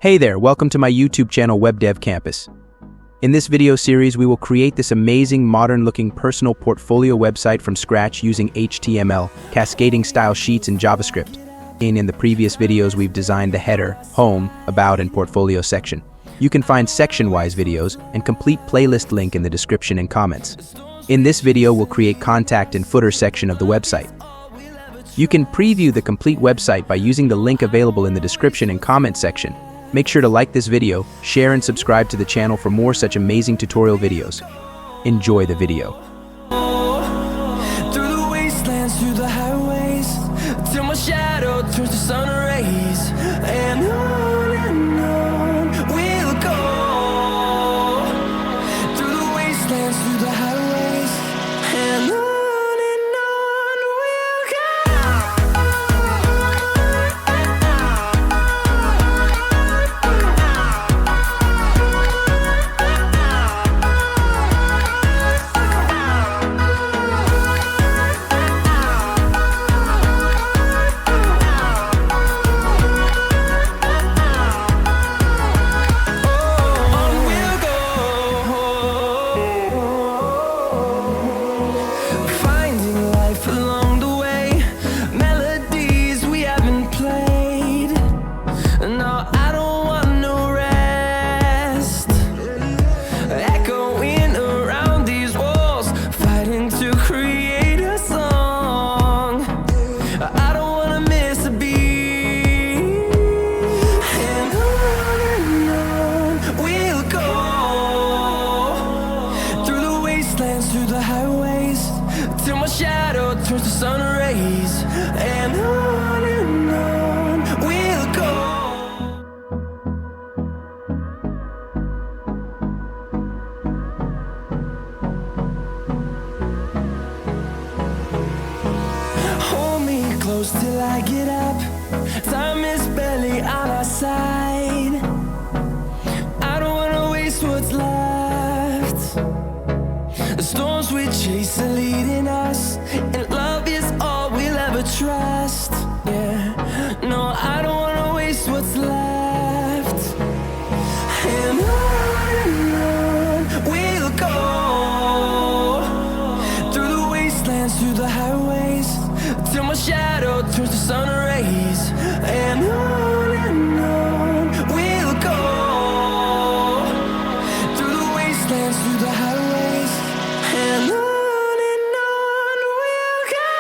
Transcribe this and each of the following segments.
Hey there, welcome to my YouTube channel Web Dev Campus. In this video series, we will create this amazing modern-looking personal portfolio website from scratch using HTML, cascading style sheets, and JavaScript. In the previous videos, we've designed the header, home, about, and portfolio section. You can find section-wise videos and complete playlist link in the description and comments. In this video, we'll create contact and footer section of the website. You can preview the complete website by using the link available in the description and comment section. Make sure to like this video, share and subscribe to the channel for more such amazing tutorial videos. Enjoy the video. Through the wastelands, through the highways, till my shadow turns to sun rays, and on we'll go. Through the wastelands, through the highways, and on we'll go. Through the highways, till my shadow turns to sun rays, and on we'll go. Hold me close till I get up. Time is barely on our side. I don't wanna waste what's left. The storms we chase are leading us, and love is all we'll ever trust. Yeah, no, I don't wanna waste what's left. And on we'll go. Through the wastelands, through the highways, till my shadow turns to sun rays, and on we'll go. Through the wastelands, through the highways, and on we'll go.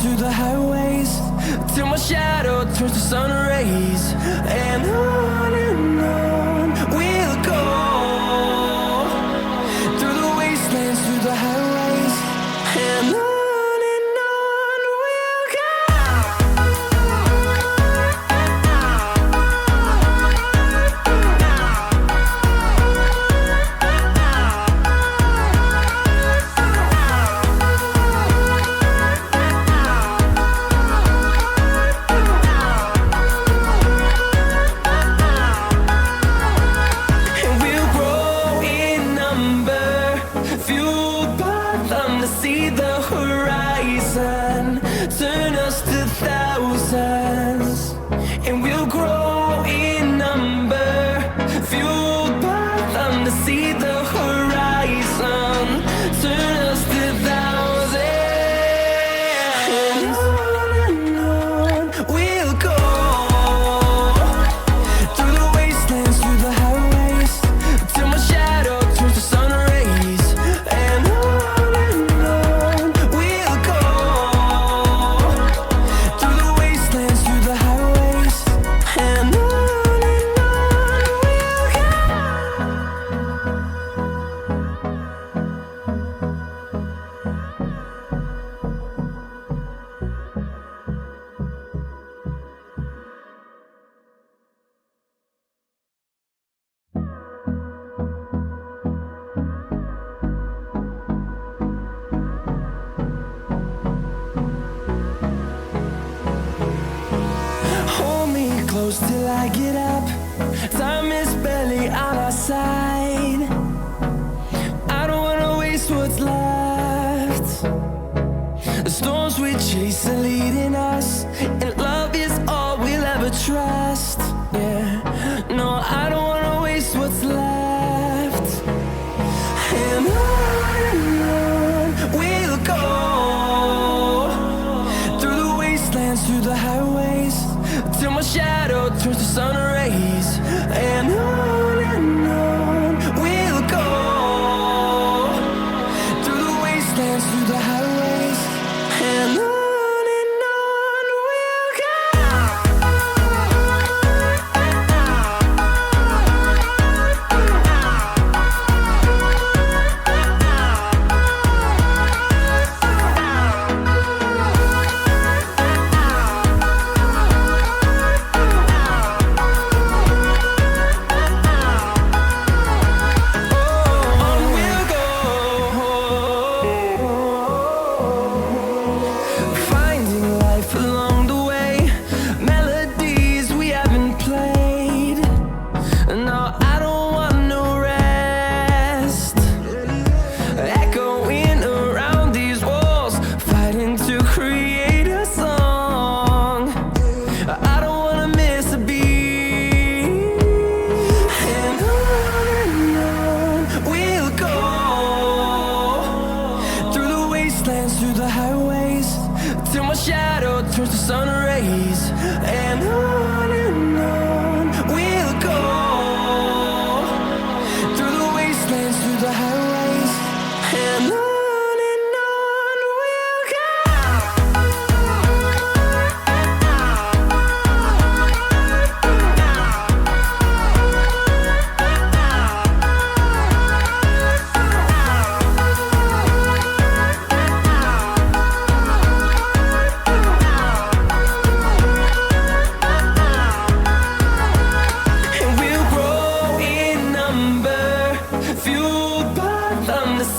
Through the highways, till my shadow turns to sun rays, and on we'll go. close till I get up. Time is barely on our side. I don't wanna waste what's left. The storms we chase are leading us, and love is all we'll ever trust. Yeah, no, I don't wanna waste what's left. And on we'll go, through the wastelands, through the highways, till my shadow turns to sun rays. And on we'll go, through the wastelands, through the highways, and on we'll go. Through the highways, till my shadow turns to sun rays. And on we'll go, through the wastelands, through the highways, and on we'll go.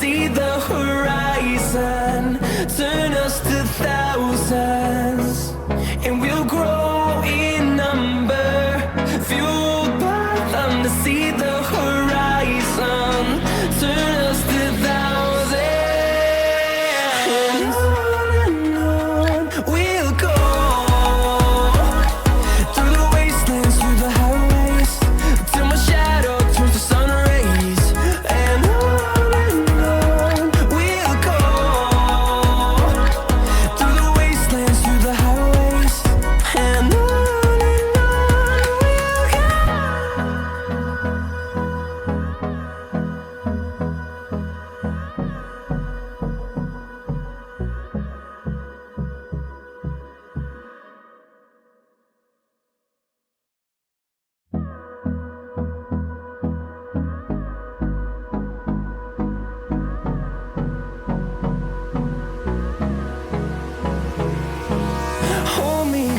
See the horizon turn us to thousands, and we'll grow in number, fueled by them to see the horizon turn us to thousands. And on we'll go, through the wastelands, through the highways, till my shadow turns to sun rays. And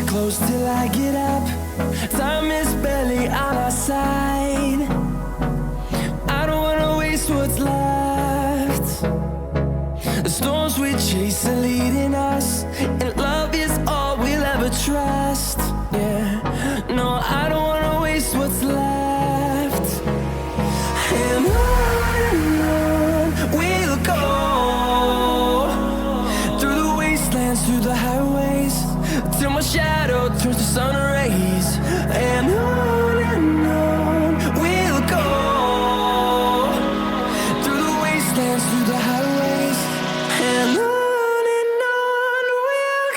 close till I get up. Time is barely on our side. I don't wanna waste what's left. The storms we chase are leading us, and love is all we'll ever trust. Yeah, no, I don't wanna waste what's left. And on we'll go, through the wastelands, through the highways, till my shadow turns to sun rays. And on we'll go, through the wastelands, through the highways, and on we'll go.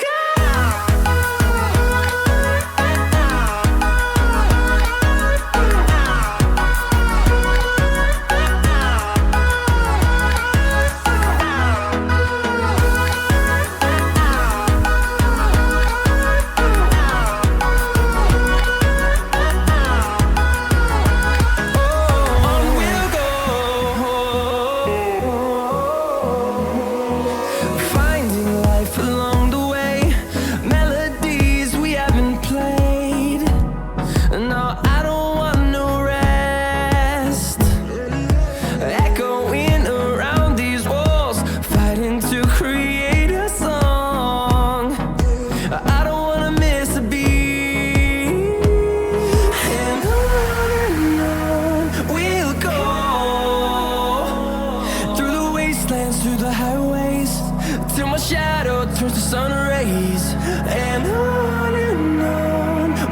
through the highways, till my shadow turns to sun rays. And on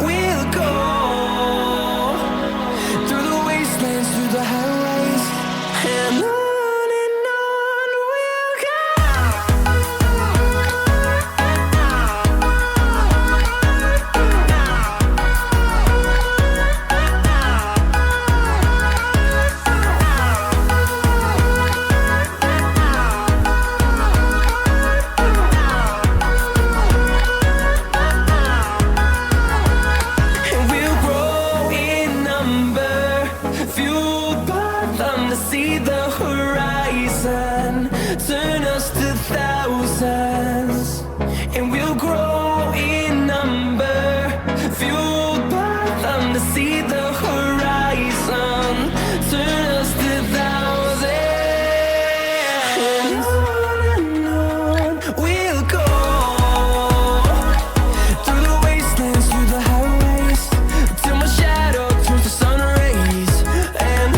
we'll go, through the wastelands, through the highways. And on we'll go. See the horizon turn us to thousands, and we'll grow in number, fueled by them to see the horizon turn us to thousands. And on we'll go, through the wastelands, through the highways, till my shadow turns to sun rays. And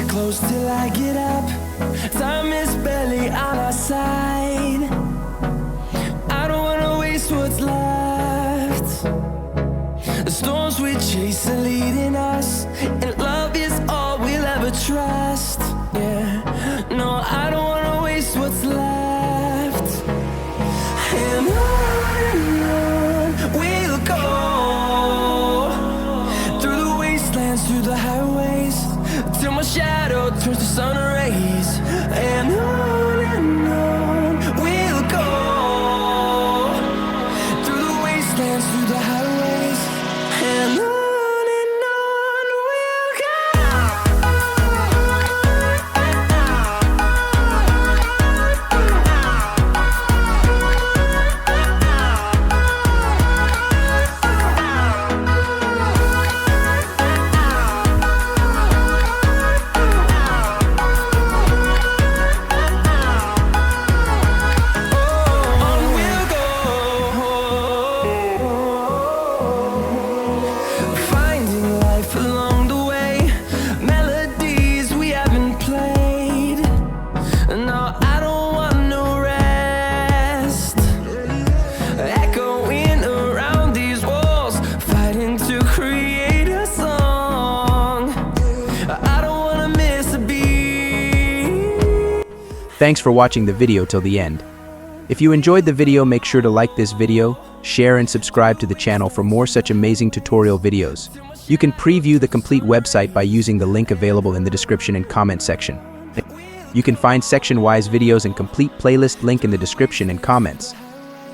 close till I get up. Time is barely on our side. I don't wanna waste what's left. The storms we chase are leading us, and love is all we'll ever trust. Yeah, no, I don't wanna waste what's left. And on we'll go, through the wastelands, through the highways, till my shadow turns to sun rays. And on we'll go, through the wastelands, through the highways. And on we'll go. Thanks for watching the video till the end. If you enjoyed the video, make sure to like this video, share and subscribe to the channel for more such amazing tutorial videos. You can preview the complete website by using the link available in the description and comment section. You can find section-wise videos and complete playlist link in the description and comments.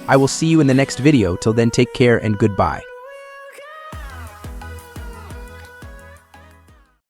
I will see you in the next video. Till then, take care and goodbye.